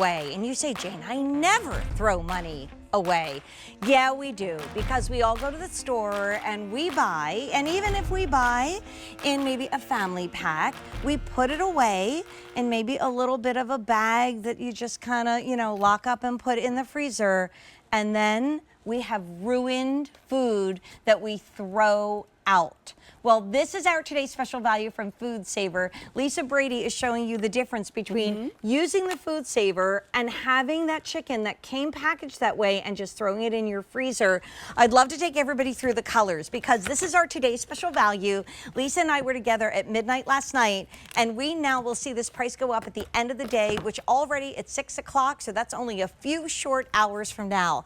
away. And you say, Jane, I never throw money away. Yeah, we do, because we all go to the store and we buy, and even if we buy in maybe a family pack, we put it away in maybe a little bit of a bag that you just kind of, lock up and put in the freezer. And then we have ruined food that we throw out. Well, this is our today's special value from FoodSaver. Lisa Brady is showing you the difference between using the FoodSaver and having that chicken that came packaged that way and just throwing it in your freezer. I'd love to take everybody through the colors because this is our today's special value. Lisa and I were together at midnight last night, and we now will see this price go up at the end of the day, which already it's 6 o'clock, so that's only a few short hours from now.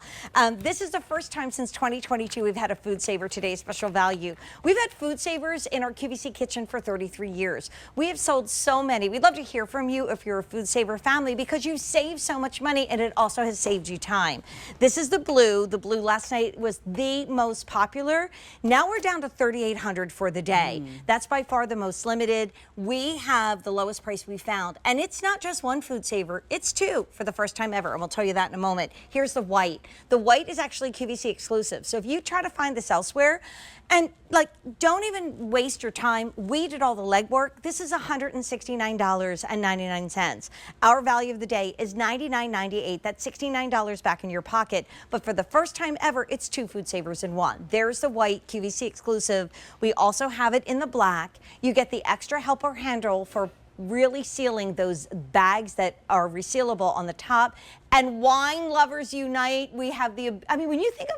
This is the first time since 2022 we've had a FoodSaver today's special value. We've had FoodSavers in our QVC kitchen for 33 years. We have sold so many. We'd love to hear from you if you're a FoodSaver family because you save so much money and it also has saved you time. This is the blue. The blue last night was the most popular. Now we're down to 3,800 for the day. That's by far the most limited. We have the lowest price we found. And it's not just one FoodSaver, it's two for the first time ever. And we'll tell you that in a moment. Here's the white. The white is actually QVC exclusive. So if you try to find this elsewhere, and don't even waste your time. We did all the legwork. This is $169.99. Our value of the day is $99.98. That's $69 back in your pocket. But for the first time ever, it's two FoodSavers in one. There's the white QVC exclusive. We also have it in the black. You get the extra helper handle for really sealing those bags that are resealable on the top. And wine lovers unite. We have when you think of,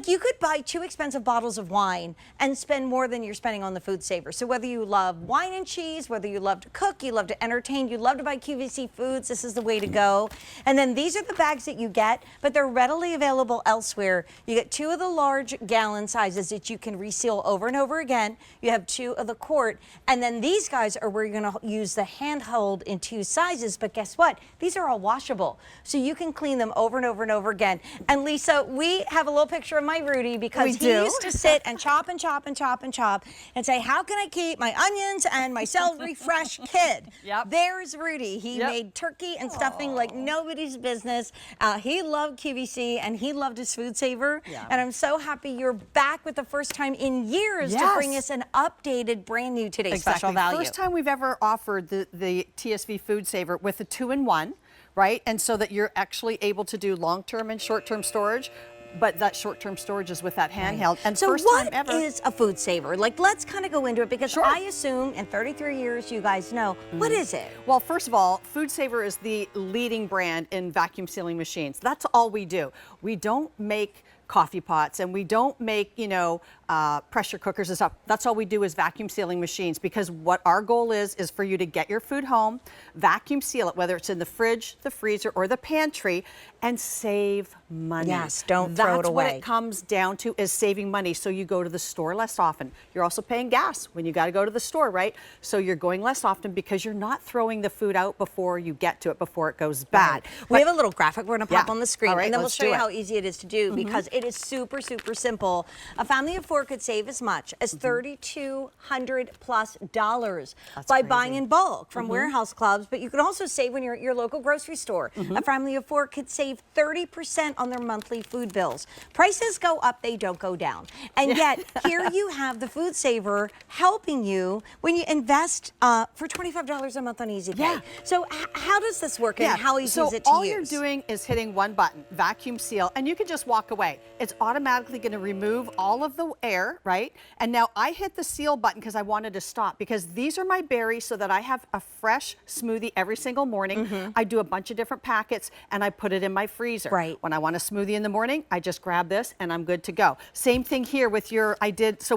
you could buy 2 expensive bottles of wine and spend more than you're spending on the FoodSaver. So whether you love wine and cheese, whether you love to cook, you love to entertain, you love to buy QVC foods, this is the way to go. And then these are the bags that you get, but they're readily available elsewhere. You get 2 of the large gallon sizes that you can reseal over and over again. You have 2 of the quart. And then these guys are where you're going to use the handheld in 2 sizes. But guess what? These are all washable. So you can clean them over and over and over again. And Lisa, we have a little picture of my Rudy because he used to sit and chop and chop and chop and chop and say, how can I keep my onions and my celery fresh, kid? There's Rudy. He made turkey and stuffing like nobody's business. He loved QVC and he loved his FoodSaver. And I'm so happy you're back with the first time in years to bring us an updated, brand new today's special value. First time we've ever offered the TSV FoodSaver with a 2-in-1. Right? And so that you're actually able to do long-term and short-term storage, but that short-term storage is with that handheld. And so first time ever. What is a FoodSaver? Let's kind of go into it because I assume in 33 years you guys know. What is it? Well, first of all, FoodSaver is the leading brand in vacuum sealing machines. That's all we do. We don't make coffee pots and we don't make, pressure cookers and stuff. That's all we do is vacuum sealing machines because what our goal is for you to get your food home, vacuum seal it, whether it's in the fridge, the freezer, or the pantry, and save money. Yes, don't throw it away. That's what it comes down to is saving money. So you go to the store less often. You're also paying gas when you got to go to the store, right? So you're going less often because you're not throwing the food out before you get to it, before it goes bad. We have a little graphic we're going to pop on the screen, and then we'll show you how easy it is to do because it is super, super simple. A family of 4 could save as much as $3,200+ by buying in bulk from warehouse clubs, but you can also save when you're at your local grocery store. A family of 4 could save 30% on their monthly food bills. Prices go up, they don't go down. And yet, here you have the FoodSaver helping you when you invest for $25 a month on Easy Pay. So how does this work and how easy is it to use? All you're doing is hitting one button, vacuum seal, and you can just walk away. It's automatically going to remove all of the air, right? And now I hit the seal button because I wanted to stop because these are my berries so that I have a fresh smoothie every single morning. I do a bunch of different packets and I put it in my freezer. When I want a smoothie in the morning, I just grab this and I'm good to go. Same thing here with so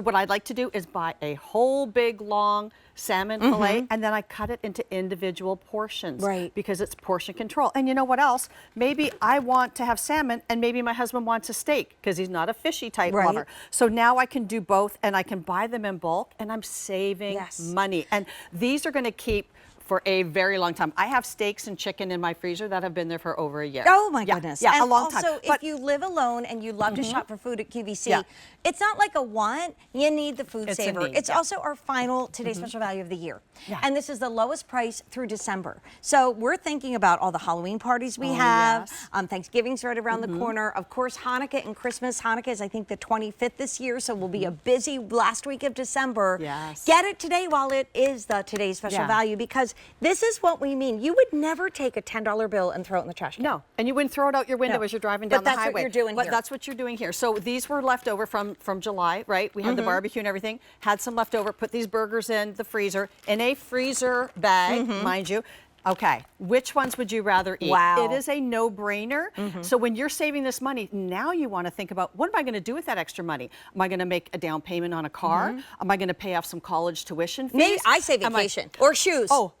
what I'd like to do is buy a whole big long salmon fillet and then I cut it into individual portions because it's portion control. And you know what else? Maybe I want to have salmon and maybe my husband wants a steak because he's not a fishy type lover. So now I can do both and I can buy them in bulk and I'm saving money. And these are going to keep for a very long time. I have steaks and chicken in my freezer that have been there for over a year. Oh my goodness. Yeah, and a long time. Also, if you live alone and you love to shop for food at QVC, it's not like a want, you need the FoodSaver. It's also our final today's special value of the year. And this is the lowest price through December. So we're thinking about all the Halloween parties we have. Thanksgiving's right around the corner. Of course, Hanukkah and Christmas. Hanukkah is, I think, the 25th this year, so we'll be a busy last week of December. Get it today while it is the today's special value, because this is what we mean. You would never take a $10 bill and throw it in the trash can. No, and you wouldn't throw it out your window as you're driving down the highway. But that's what you're doing here. But that's what you're doing here. So these were left over from July, right? We had the barbecue and everything, had some left over, put these burgers in the freezer, in a freezer bag, mind you. Okay, which ones would you rather eat? Wow. It is a no-brainer. So when you're saving this money, now you want to think about, what am I going to do with that extra money? Am I going to make a down payment on a car? Am I going to pay off some college tuition fees? Maybe I say vacation or shoes. Oh,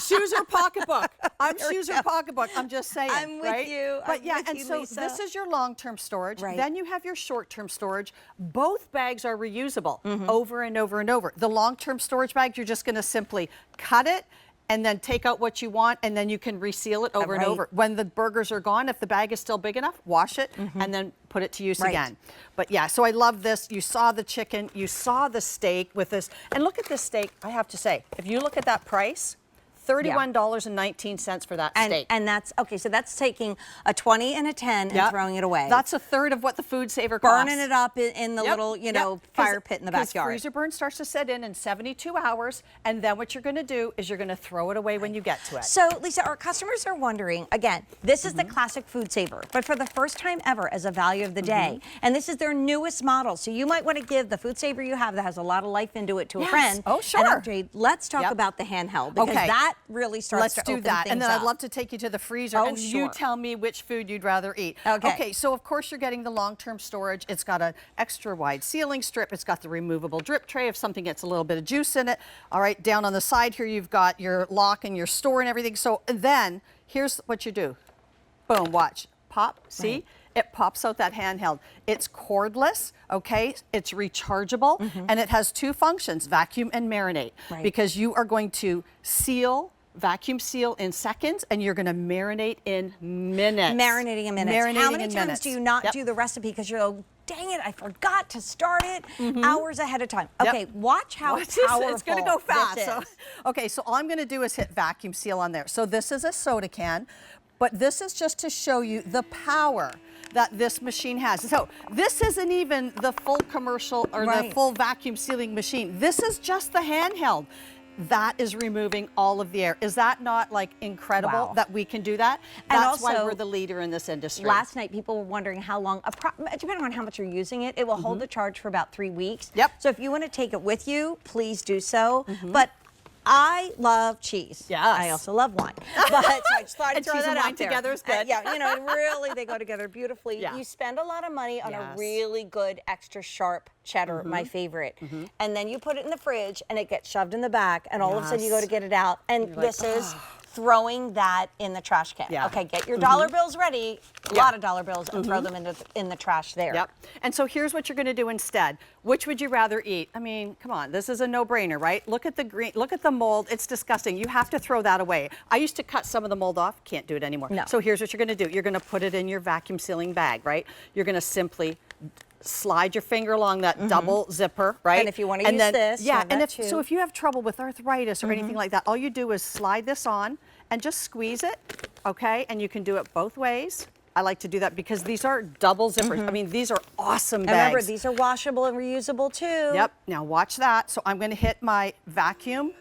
shoes or pocketbook. I'm shoes or pocketbook. I'm just saying. I'm with you. But yeah, and so this is your long-term storage. Then you have your short-term storage. Both bags are reusable over and over and over. The long-term storage bag, you're just going to simply cut it and then take out what you want, and then you can reseal it over and over. When the burgers are gone, if the bag is still big enough, wash it and then put it to use again. But yeah, so I love this. You saw the chicken, you saw the steak with this. And look at this steak, I have to say, if you look at that price, $31.19 for that steak. And that's, okay, so that's taking a 20 and a 10 and throwing it away. That's a third of what the FoodSaver costs. Burning it up in the little, you know, fire pit in the backyard. Freezer burn starts to set in 72 hours, and then what you're going to do is you're going to throw it away when you get to it. So, Lisa, our customers are wondering, again, this is the classic FoodSaver, but for the first time ever as a value of the day. And this is their newest model. So you might want to give the FoodSaver you have that has a lot of life into it to a friend. Oh, sure. And RJ, let's talk about the handheld, because that really starts to open things up. Let's do that, and then I'd love to take you to the freezer, and you tell me which food you'd rather eat. Okay, so of course you're getting the long-term storage. It's got an extra wide sealing strip. It's got the removable drip tray if something gets a little bit of juice in it. All right, down on the side here you've got your lock and your store and everything. So then here's what you do. Boom, watch. Pop, see? It pops out that handheld. It's cordless, okay? It's rechargeable, and it has two functions, vacuum and marinate, because you are going to vacuum seal in seconds, and you're going to marinate in minutes. Marinating in minutes. How many times do you not do the recipe because you're like, dang it, I forgot to start it hours ahead of time? Okay, watch how powerful it's going to go fast. This is. So, okay, so all I'm going to do is hit vacuum seal on there. So this is a soda can, but this is just to show you the power that this machine has. So this isn't even the full commercial or the full vacuum sealing machine. This is just the handheld. That is removing all of the air. Is that not like incredible that we can do that? That's why we're the leader in this industry. Last night, people were wondering how long, depending on how much you're using it, it will hold the charge for about 3 weeks. So if you want to take it with you, please do so. But I love cheese. I also love wine. But so I just thought I'd throw that out there. Together is good. Yeah, you know, really, they go together beautifully. You spend a lot of money on a really good, extra sharp cheddar, my favorite. And then you put it in the fridge, and it gets shoved in the back, and all of a sudden you go to get it out, and this is throwing that in the trash can. Okay, get your dollar bills ready, a lot of dollar bills, and throw them in the trash there. And so here's what you're going to do instead. Which would you rather eat? I mean, come on, this is a no-brainer, right? Look at the green, look at the mold. It's disgusting. You have to throw that away. I used to cut some of the mold off. Can't do it anymore. So here's what you're going to do. You're going to put it in your vacuum sealing bag, right? You're going to simply slide your finger along that double zipper, right? And if you want to use this, and so if you have trouble with arthritis or anything like that, all you do is slide this on and just squeeze it, okay? And you can do it both ways. I like to do that because these are double zippers. I mean, these are awesome bags. And remember, these are washable and reusable too. Now watch that. So I'm going to hit my vacuum,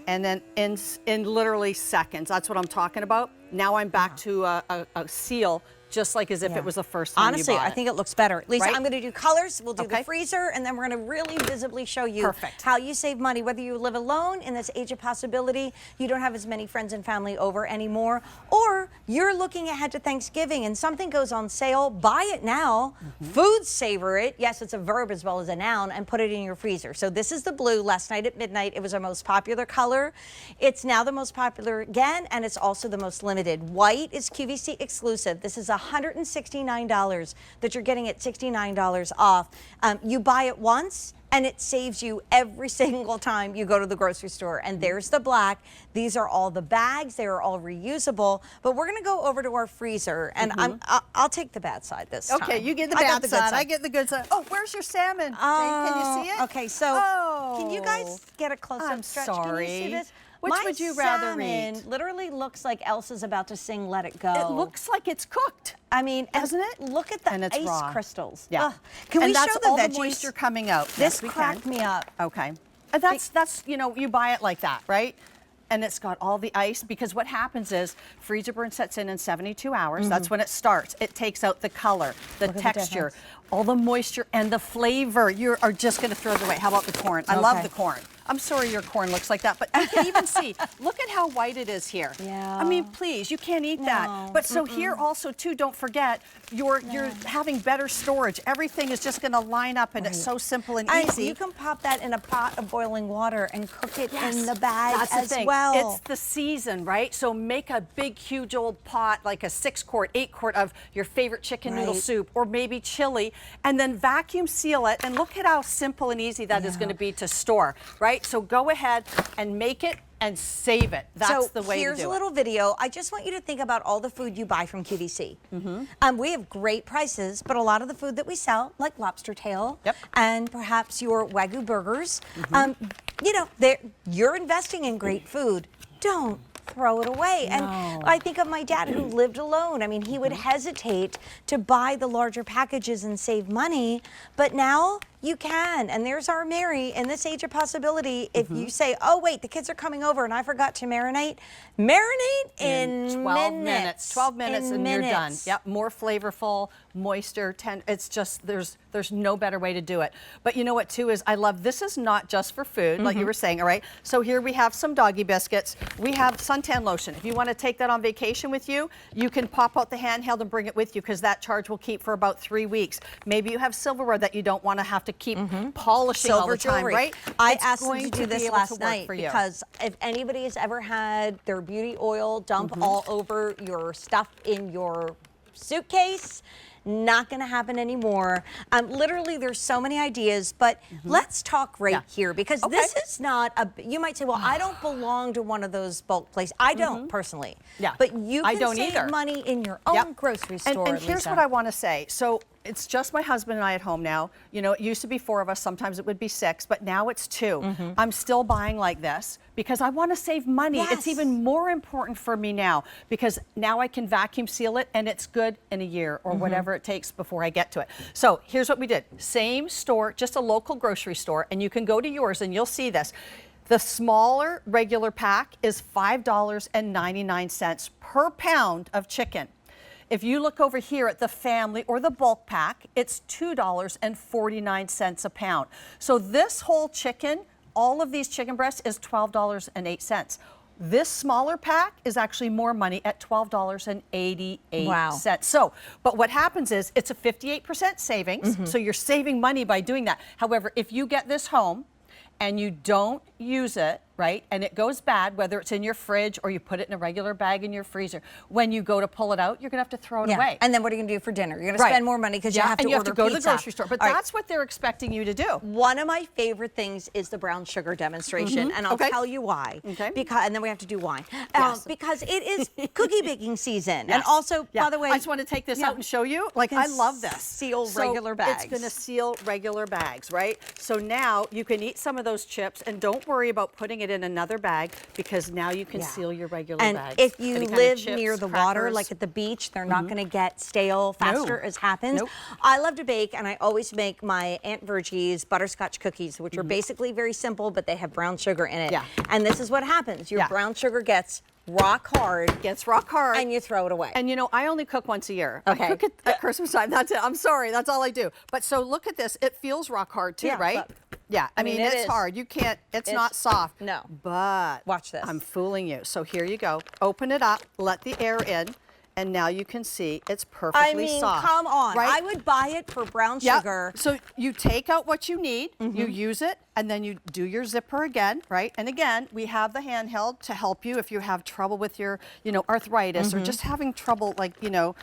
and then in literally seconds. That's what I'm talking about. Now I'm back to a seal, just like as if it was the first time Honestly, you bought I think it looks better. Lisa, Right? I'm going to do colors. We'll do the freezer, and then we're going to really visibly show you how you save money. Whether you live alone in this age of possibility, you don't have as many friends and family over anymore, or you're looking ahead to Thanksgiving and something goes on sale, buy it now, FoodSaver it. Yes, it's a verb as well as a noun, and put it in your freezer. So this is the blue. Last night at midnight, it was our most popular color. It's now the most popular again, and it's also the most limited. White is QVC exclusive. This is a $169 that you're getting at $69 off. You buy it once, and it saves you every single time you go to the grocery store. And there's the black. These are all the bags. They are all reusable. But we're going to go over to our freezer, and I'll take the bad side this time. Okay, you get the bad side. I get the good side. Oh, where's your salmon? Oh, Jane, can you see it? okay, so can you guys get a close-up I'm stretch? sorry. Can you see this? Which My would you rather salmon eat? literally looks like Elsa's about to sing Let It Go. It looks like it's cooked. I mean, doesn't it? Look at the And it's ice raw. crystals. Yeah. Ugh. Can and we that's show the all veggies? the moisture coming out. This Yes, we cracked can. me up. Okay. And that's you know, you buy it like that, right? And it's got all the ice, because what happens is freezer burn sets in 72 hours. That's when it starts. It takes out the color, the texture, all the moisture, and the flavor. You are just going to throw it away. How about the corn? I love the corn. I'm sorry your corn looks like that, but you can even see, look at how white it is here. Yeah. I mean, please, you can't eat that. But so here also too, don't forget, you're having better storage. Everything is just going to line up, and it's so simple and easy. You can pop that in a pot of boiling water and cook it in the bag That's as the thing. well. It's the season, right? So make a big, huge old pot, like a 6-quart, 8-quart of your favorite chicken noodle soup, or maybe chili, and then vacuum seal it. And look at how simple and easy that is going to be to store, right? So go ahead and make it and save it. That's the way to do it. Here's a little video. I just want you to think about all the food you buy from QVC. We have great prices, but a lot of the food that we sell, like lobster tail, and perhaps your Wagyu burgers, you know, you're investing in great food. Don't throw it away. And I think of my dad who lived alone. I mean, he would hesitate to buy the larger packages and save money, but now you can. And there's our Mary in this age of possibility. If you say, oh wait, the kids are coming over and I forgot to marinate in 12 minutes. 12 minutes and you're done. Yep, more flavorful, moisture, it's just, there's no better way to do it. But you know what too is, I love, this is not just for food, like you were saying, all right? So here we have some doggy biscuits. We have suntan lotion. If you want to take that on vacation with you, you can pop out the handheld and bring it with you, because that charge will keep for about 3 weeks. Maybe you have silverware that you don't want to have to keep polishing all the time, right? I asked them to do this last night because if anybody has ever had their beauty oil dump all over your stuff in your suitcase, not going to happen anymore. Literally, there's so many ideas, but let's talk here, because this is not you might say, well, I don't belong to one of those bulk places. I don't personally. But you can save money in your own grocery store. And here's what I want to say. So it's just my husband and I at home now. You know, it used to be 4 of us. Sometimes it would be 6, but now it's 2. I'm still buying like this because I want to save money. It's even more important for me now, because now I can vacuum seal it and it's good in a year or whatever it takes before I get to it. So here's what we did. Same store, just a local grocery store, and you can go to yours and you'll see this. The smaller regular pack is $5.99 per pound of chicken. If you look over here at the family or the bulk pack, it's $2.49 a pound. So this whole chicken, all of these chicken breasts, is $12.08. This smaller pack is actually more money at $12.88. Wow. So, but what happens is it's a 58% savings. So you're saving money by doing that. However, if you get this home and you don't use it, right, and it goes bad, whether it's in your fridge or you put it in a regular bag in your freezer, when you go to pull it out, you're going to have to throw it away. And then what are you going to do for dinner? You're going to spend more money because you have to order go pizza. to the grocery store. But that's what they're expecting you to do. One of my favorite things is the brown sugar demonstration, and I'll tell you why. Because, and then we have to do wine. Because it is cookie baking season. And also, by the way, I just want to take this out and show you. Like, I love this. Seal regular bags. It's going to seal regular bags, right? So now you can eat some of those chips, and don't worry about putting it in another bag, because now you can seal your regular bags. And if you live near the water, like at the beach, they're not going to get stale faster as happens. I love to bake, and I always make my Aunt Virgie's butterscotch cookies, which are basically very simple, but they have brown sugar in it. And this is what happens. Your brown sugar gets rock hard. And you throw it away. And you know, I only cook once a year. I cook it at Christmas time. That's it. I'm sorry. That's all I do. But so look at this. It feels rock hard too, right? I mean it's hard. You can't, it's not soft. No. But watch this. I'm fooling you. So here you go. Open it up. Let the air in. And now you can see it's perfectly soft. Come on. Right? I would buy it for brown sugar. So you take out what you need, you use it, and then you do your zipper again, right? And again, we have the handheld to help you if you have trouble with your, you know, arthritis or just having trouble, like, you know,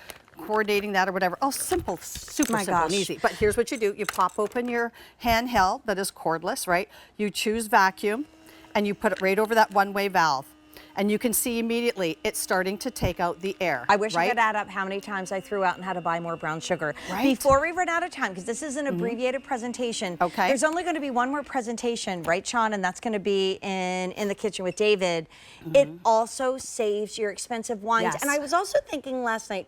coordinating that or whatever. Oh, simple, super My simple and gosh. easy. But here's what you do. You pop open your handheld that is cordless, right? You choose vacuum and you put it right over that one-way valve. And you can see immediately it's starting to take out the air. I wish I right? could add up how many times I threw out and had to buy more brown sugar. Right. Before we run out of time, because this is an abbreviated presentation, Okay. there's only going to be one more presentation, right, Sean? And that's going to be in the kitchen with David. It also saves your expensive wines. Yes. And I was also thinking last night,